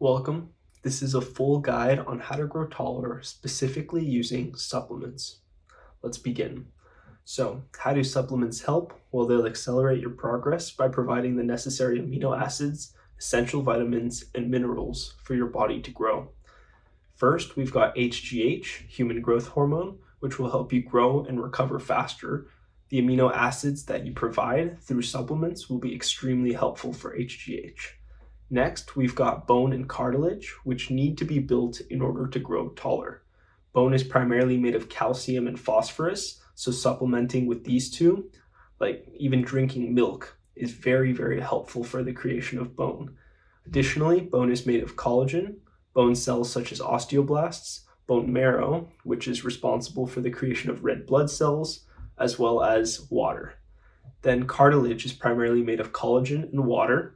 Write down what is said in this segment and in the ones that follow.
Welcome. This is a full guide on how to grow taller, specifically using supplements. Let's begin. So, how do supplements help? Well, they'll accelerate your progress by providing the necessary amino acids, essential vitamins, and minerals for your body to grow. First, we've got HGH, human growth hormone, which will help you grow and recover faster. The amino acids that you provide through supplements will be extremely helpful for HGH. Next, we've got bone and cartilage, which need to be built in order to grow taller. Bone is primarily made of calcium and phosphorus, so supplementing with these two, like even drinking milk, is very, very helpful for the creation of bone. Additionally, bone is made of collagen, bone cells such as osteoblasts, bone marrow, which is responsible for the creation of red blood cells, as well as water. Then cartilage is primarily made of collagen and water,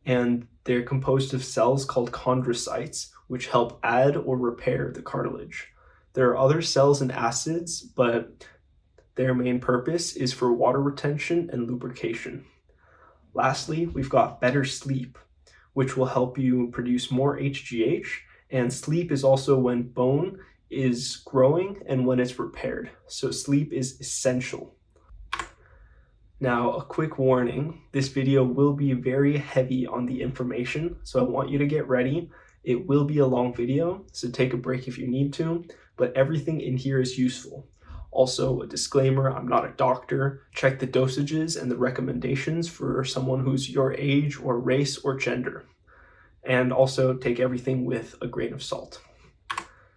and they're composed of cells called chondrocytes, which help add or repair the cartilage. There are other cells and acids, but their main purpose is for water retention and lubrication. Lastly, we've got better sleep, which will help you produce more HGH, and sleep is also when bone is growing and when it's repaired. So sleep is essential. Now, a quick warning, this video will be very heavy on the information, so I want you to get ready. It will be a long video, so take a break if you need to, but everything in here is useful. Also, a disclaimer, I'm not a doctor. Check the dosages and the recommendations for someone who's your age or race or gender. And also take everything with a grain of salt.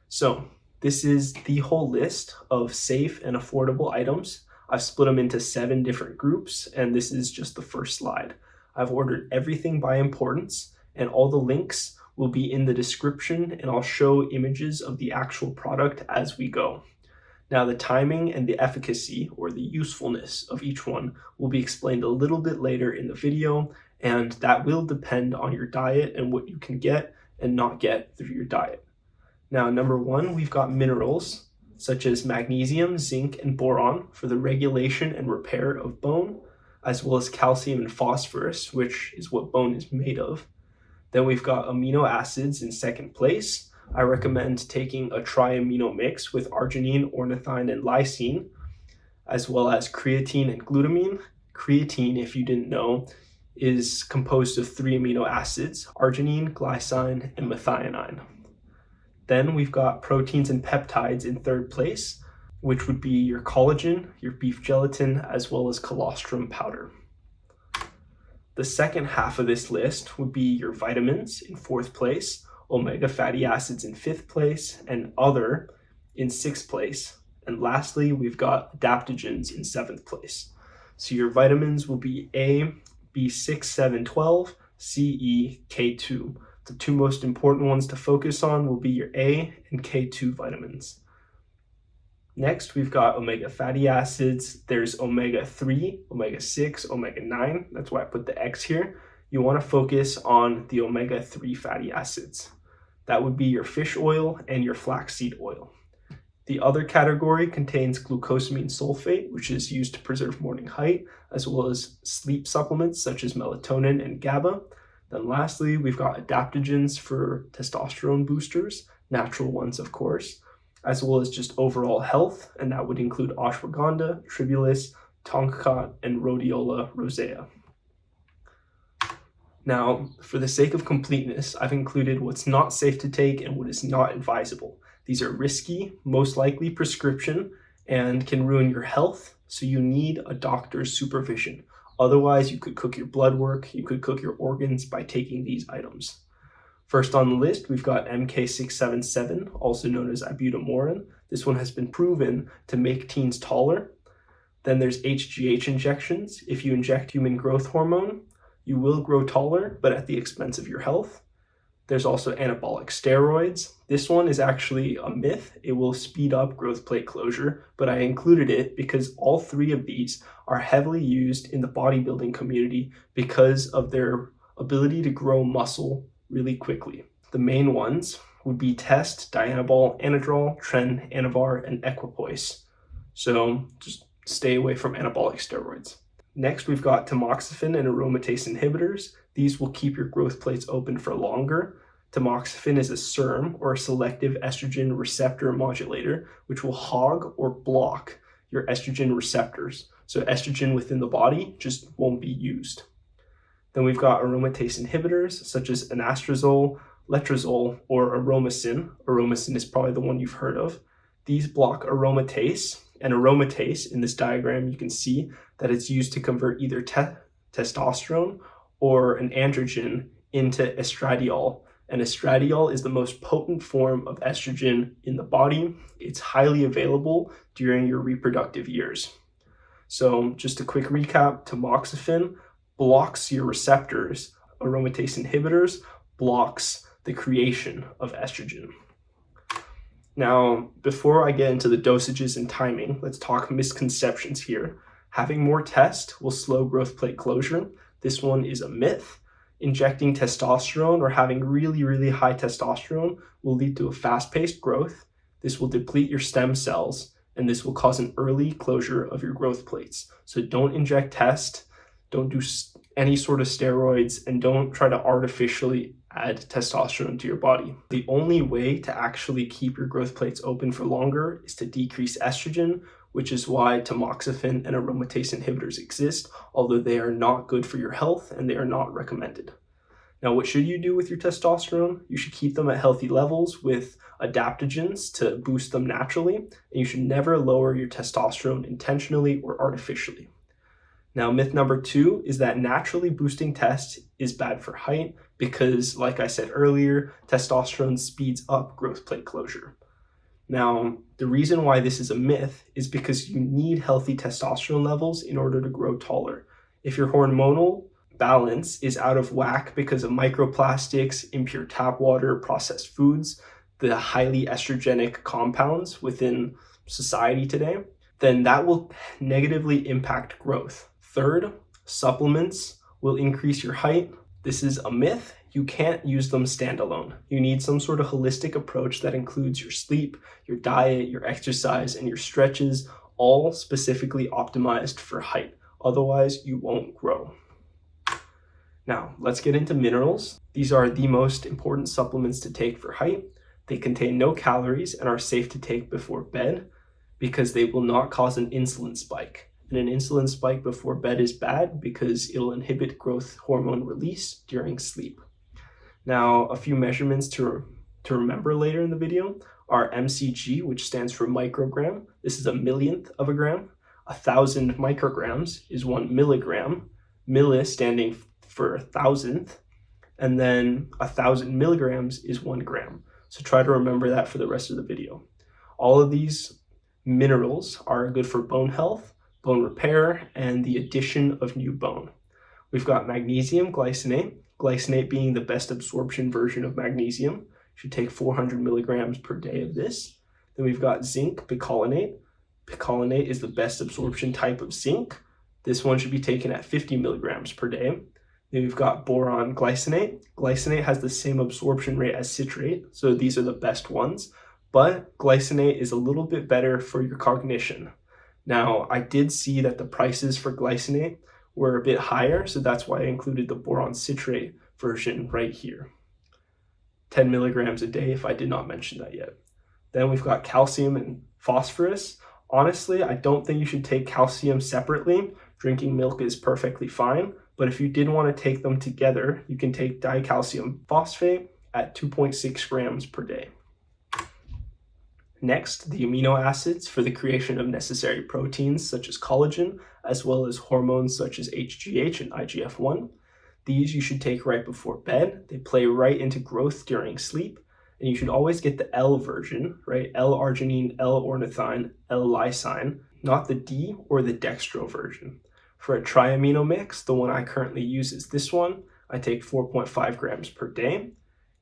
So, this is the whole list of safe and affordable items. I've split them into 7 different groups, and this is just the first slide. I've ordered everything by importance, and all the links will be in the description, and I'll show images of the actual product as we go. Now, the timing and the efficacy, or the usefulness of each one, will be explained a little bit later in the video, and that will depend on your diet and what you can get and not get through your diet. Now, number 1, we've got minerals, such as magnesium, zinc, and boron for the regulation and repair of bone, as well as calcium and phosphorus, which is what bone is made of. Then we've got amino acids in second place. I recommend taking a tri-amino mix with arginine, ornithine, and lysine, as well as creatine and glutamine. Creatine, if you didn't know, is composed of 3 amino acids, arginine, glycine, and methionine. Then we've got proteins and peptides in third place, which would be your collagen, your beef gelatin, as well as colostrum powder. The second half of this list would be your vitamins in fourth place, omega fatty acids in fifth place, and other in sixth place. And lastly, we've got adaptogens in seventh place. So your vitamins will be A, B6, 7, 12, C, E, K2. The 2 most important ones to focus on will be your A and K2 vitamins. Next, we've got omega fatty acids. There's omega-3, omega-6, omega-9. That's why I put the X here. You want to focus on the omega-3 fatty acids. That would be your fish oil and your flaxseed oil. The other category contains glucosamine sulfate, which is used to preserve morning height, as well as sleep supplements such as melatonin and GABA. Then lastly, we've got adaptogens for testosterone boosters, natural ones of course, as well as just overall health, and that would include ashwagandha, tribulus, tongkat, and rhodiola rosea. Now, for the sake of completeness, I've included what's not safe to take and what is not advisable. These are risky, most likely prescription, and can ruin your health, so you need a doctor's supervision. Otherwise, you could cook your blood work, you could cook your organs by taking these items. First on the list, we've got MK677, also known as ibutamorin. This one has been proven to make teens taller. Then there's HGH injections. If you inject human growth hormone, you will grow taller, but at the expense of your health. There's also anabolic steroids. This one is actually a myth. It will speed up growth plate closure, but I included it because all 3 of these are heavily used in the bodybuilding community because of their ability to grow muscle really quickly. The main ones would be Test, Dianabol, Anadrol, Tren, Anavar, and Equipoise. So just stay away from anabolic steroids. Next, we've got tamoxifen and aromatase inhibitors. These will keep your growth plates open for longer. Tamoxifen is a SERM, or a selective estrogen receptor modulator, which will hog or block your estrogen receptors. So estrogen within the body just won't be used. Then we've got aromatase inhibitors such as anastrozole, letrozole, or aromasin. Aromasin is probably the one you've heard of. These block aromatase, and aromatase, in this diagram, you can see that it's used to convert either testosterone or an androgen into estradiol. And estradiol is the most potent form of estrogen in the body. It's highly available during your reproductive years. So just a quick recap, tamoxifen blocks your receptors. Aromatase inhibitors blocks the creation of estrogen. Now, before I get into the dosages and timing, let's talk misconceptions here. Having more test will slow growth plate closure. This one is a myth. Injecting testosterone or having really high testosterone will lead to a fast-paced growth. This will deplete your stem cells, and this will cause an early closure of your growth plates. So don't inject test, don't do any sort of steroids, and don't try to artificially add testosterone to your body. The only way to actually keep your growth plates open for longer is to decrease estrogen, which is why tamoxifen and aromatase inhibitors exist, although they are not good for your health and they are not recommended. Now, what should you do with your testosterone? You should keep them at healthy levels with adaptogens to boost them naturally, and you should never lower your testosterone intentionally or artificially. Now, myth number 2 is that naturally boosting test is bad for height because, like I said earlier, testosterone speeds up growth plate closure. Now, the reason why this is a myth is because you need healthy testosterone levels in order to grow taller. If your hormonal balance is out of whack because of microplastics, impure tap water, processed foods, the highly estrogenic compounds within society today, then that will negatively impact growth. Third, supplements will increase your height. This is a myth. You can't use them standalone. You need some sort of holistic approach that includes your sleep, your diet, your exercise, and your stretches, all specifically optimized for height. Otherwise, you won't grow. Now, let's get into minerals. These are the most important supplements to take for height. They contain no calories and are safe to take before bed because they will not cause an insulin spike. And an insulin spike before bed is bad because it'll inhibit growth hormone release during sleep. Now, a few measurements to remember later in the video are MCG, which stands for microgram. This is a millionth of a gram. 1,000 micrograms is 1 milligram. Milli standing for 1,000th. And then 1,000 milligrams is 1 gram. So try to remember that for the rest of the video. All of these minerals are good for bone health, bone repair, and the addition of new bone. We've got magnesium glycinate. Glycinate being the best absorption version of magnesium. You should take 400 milligrams per day of this. Then we've got zinc picolinate. Picolinate is the best absorption type of zinc. This one should be taken at 50 milligrams per day. Then we've got boron glycinate. Glycinate has the same absorption rate as citrate, so these are the best ones. But glycinate is a little bit better for your cognition. Now, I did see that the prices for glycinate were a bit higher, so that's why I included the boron citrate version right here. 10 milligrams a day if I did not mention that yet. Then we've got calcium and phosphorus. Honestly, I don't think you should take calcium separately. Drinking milk is perfectly fine, but if you did want to take them together, you can take dicalcium phosphate at 2.6 grams per day. Next, the amino acids for the creation of necessary proteins such as collagen, as well as hormones such as HGH and IGF-1. These you should take right before bed. They play right into growth during sleep, and you should always get the L version, right? L-arginine, L-ornithine, L-lysine, not the D or the dextro version. For a triamino mix, the one I currently use is this one. I take 4.5 grams per day.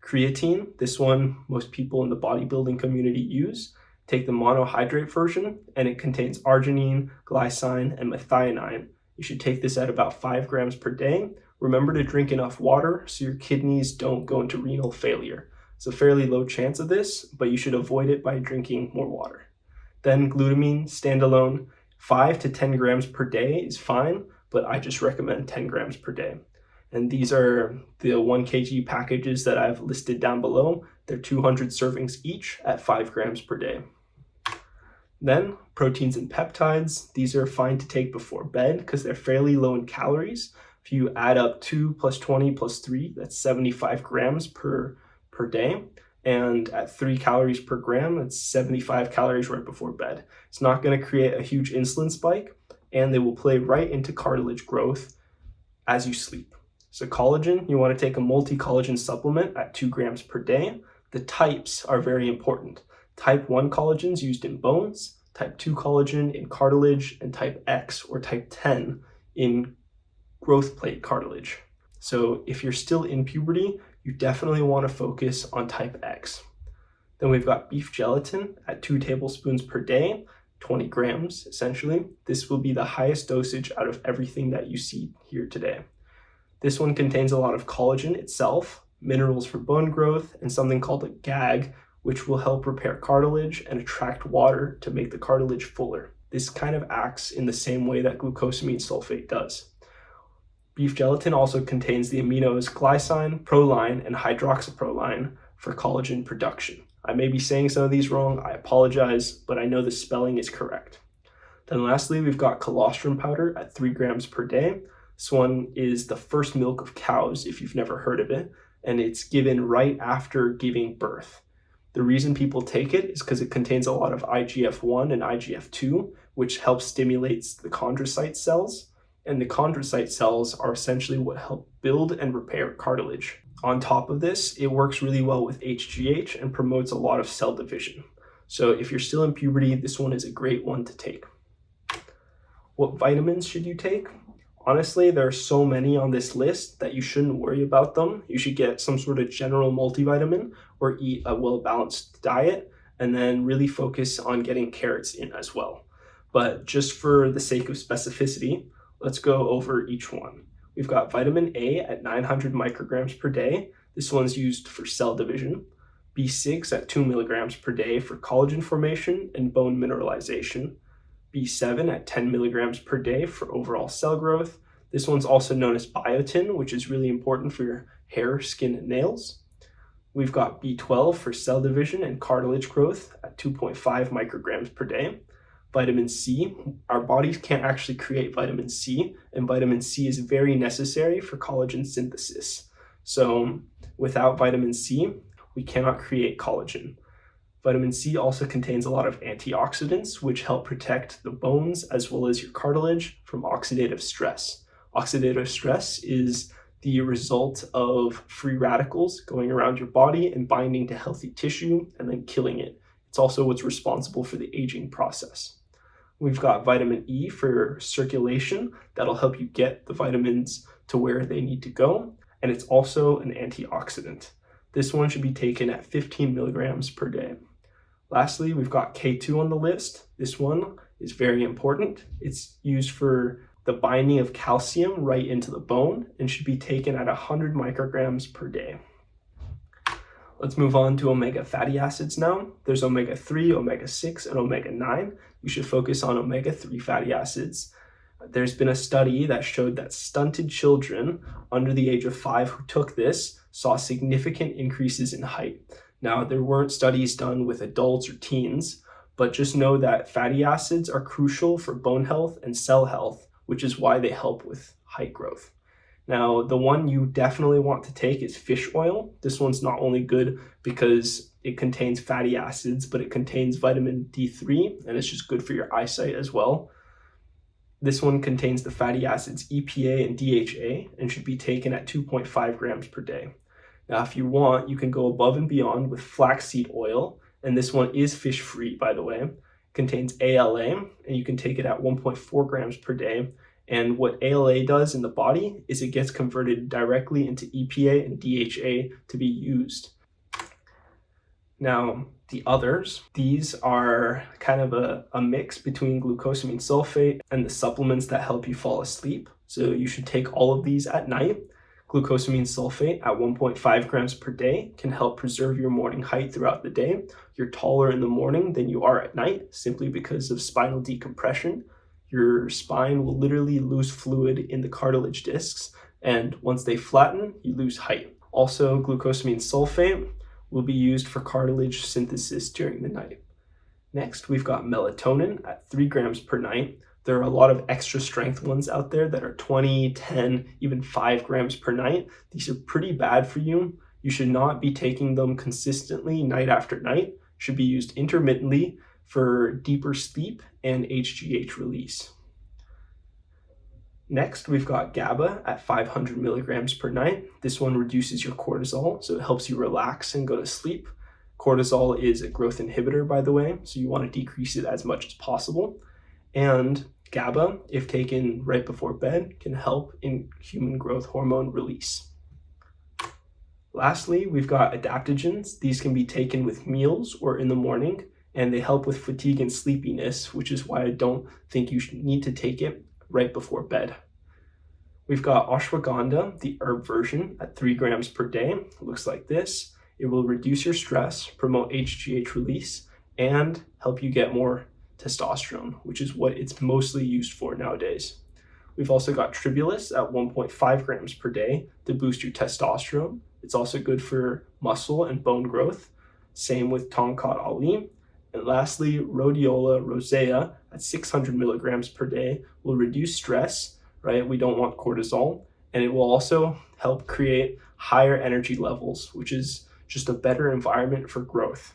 Creatine, this one most people in the bodybuilding community use. Take the monohydrate version, and it contains arginine, glycine, and methionine. You should take this at about 5 grams per day. Remember to drink enough water so your kidneys don't go into renal failure. It's a fairly low chance of this, but you should avoid it by drinking more water. Then glutamine, standalone, 5 to 10 grams per day is fine, but I just recommend 10 grams per day. And these are the 1 kg packages that I've listed down below. They're 200 servings each at 5 grams per day. Then proteins and peptides. These are fine to take before bed because they're fairly low in calories. If you add up 2 plus 20 plus 3, that's 75 grams per day. And at 3 calories per gram, that's 75 calories right before bed. It's not going to create a huge insulin spike, and they will play right into cartilage growth as you sleep. So collagen, you want to take a multi-collagen supplement at 2 grams per day. The types are very important. Type 1 collagen is used in bones, type 2 collagen in cartilage, and type X or type 10 in growth plate cartilage. So if you're still in puberty, you definitely want to focus on type X. Then we've got beef gelatin at 2 tablespoons per day, 20 grams essentially. This will be the highest dosage out of everything that you see here today. This one contains a lot of collagen itself, minerals for bone growth, and something called a GAG, which will help repair cartilage and attract water to make the cartilage fuller. This kind of acts in the same way that glucosamine sulfate does. Beef gelatin also contains the aminos glycine, proline, and hydroxyproline for collagen production. I may be saying some of these wrong, I apologize, but I know the spelling is correct. Then lastly, we've got colostrum powder at 3 grams per day. This one is the first milk of cows, if you've never heard of it, and it's given right after giving birth. The reason people take it is because it contains a lot of IGF-1 and IGF-2, which helps stimulate the chondrocyte cells, and the chondrocyte cells are essentially what help build and repair cartilage. On top of this, it works really well with HGH and promotes a lot of cell division. So if you're still in puberty, this one is a great one to take. What vitamins should you take? Honestly, there are so many on this list that you shouldn't worry about them. You should get some sort of general multivitamin or eat a well-balanced diet, and then really focus on getting carrots in as well. But just for the sake of specificity, let's go over each one. We've got vitamin A at 900 micrograms per day. This one's used for cell division. B6 at 2 milligrams per day for collagen formation and bone mineralization. B7 at 10 milligrams per day for overall cell growth. This one's also known as biotin, which is really important for your hair, skin, and nails. We've got B12 for cell division and cartilage growth at 2.5 micrograms per day. Vitamin C, our bodies can't actually create vitamin C, and vitamin C is very necessary for collagen synthesis. So without vitamin C, we cannot create collagen. Vitamin C also contains a lot of antioxidants, which help protect the bones as well as your cartilage from oxidative stress. Oxidative stress is the result of free radicals going around your body and binding to healthy tissue and then killing it. It's also what's responsible for the aging process. We've got vitamin E for circulation. That'll help you get the vitamins to where they need to go. And it's also an antioxidant. This one should be taken at 15 milligrams per day. Lastly, we've got K2 on the list. This one is very important. It's used for the binding of calcium right into the bone and should be taken at 100 micrograms per day. Let's move on to omega fatty acids now. There's omega-3, omega-6, and omega-9. You should focus on omega-3 fatty acids. There's been a study that showed that stunted children under the age of 5 who took this saw significant increases in height. Now, there weren't studies done with adults or teens, but just know that fatty acids are crucial for bone health and cell health, which is why they help with height growth. Now, the one you definitely want to take is fish oil. This one's not only good because it contains fatty acids, but it contains vitamin D3, and it's just good for your eyesight as well. This one contains the fatty acids EPA and DHA and should be taken at 2.5 grams per day. Now, if you want, you can go above and beyond with flaxseed oil, and this one is fish-free, by the way. It contains ALA, and you can take it at 1.4 grams per day. And what ALA does in the body is it gets converted directly into EPA and DHA to be used. Now, the others, these are kind of a mix between glucosamine sulfate and the supplements that help you fall asleep. So you should take all of these at night. Glucosamine sulfate at 1.5 grams per day can help preserve your morning height throughout the day. You're taller in the morning than you are at night simply because of spinal decompression. Your spine will literally lose fluid in the cartilage discs, And once they flatten, you lose height. Also, glucosamine sulfate will be used for cartilage synthesis during the night. Next, we've got melatonin at 3 grams per night. There are a lot of extra strength ones out there that are 20, 10, even 5 grams per night. These are pretty bad for you. You should not be taking them consistently night after night. Should be used intermittently for deeper sleep and HGH release. Next, we've got GABA at 500 milligrams per night. This one reduces your cortisol, so it helps you relax and go to sleep. Cortisol is a growth inhibitor, by the way, so you want to decrease it as much as possible. And GABA, if taken right before bed, can help in human growth hormone release. Lastly, we've got adaptogens. These can be taken with meals or in the morning, and they help with fatigue and sleepiness, which is why I don't think you need to take it right before bed. We've got ashwagandha, the herb version, at 3 grams per day. It looks like this. It will reduce your stress, promote HGH release, and help you get more testosterone, which is what it's mostly used for nowadays. We've also got tribulus at 1.5 grams per day to boost your testosterone. It's also good for muscle and bone growth. Same with Tongkat Ali. And lastly, rhodiola rosea at 600 milligrams per day will reduce stress, right? We don't want cortisol. And it will also help create higher energy levels, which is just a better environment for growth.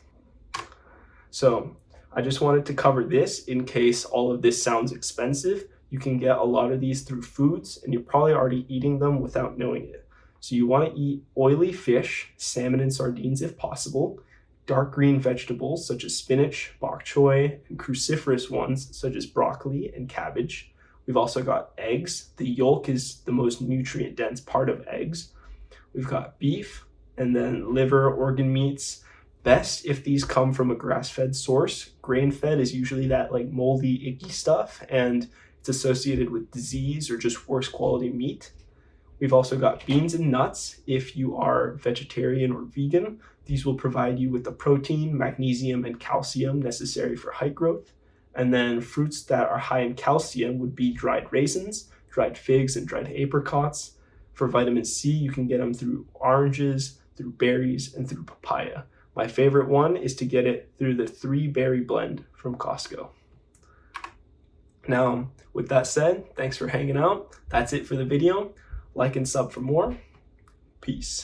So I just wanted to cover this in case all of this sounds expensive. You can get a lot of these through foods, and you're probably already eating them without knowing it. So you want to eat oily fish, salmon and sardines if possible, dark green vegetables such as spinach, bok choy, and cruciferous ones such as broccoli and cabbage. We've also got eggs. The yolk is the most nutrient dense part of eggs. We've got beef, and then liver, organ meats. Best if these come from a grass-fed source. Grain-fed is usually that like moldy, icky stuff, and it's associated with disease or just worse quality meat. We've also got beans and nuts. If you are vegetarian or vegan, these will provide you with the protein, magnesium, and calcium necessary for height growth. And then fruits that are high in calcium would be dried raisins, dried figs, and dried apricots. For vitamin C, you can get them through oranges, through berries, and through papaya. My favorite one is to get it through the 3-berry blend from Costco. Now, with that said, thanks for hanging out. That's it for the video. Like and sub for more. Peace.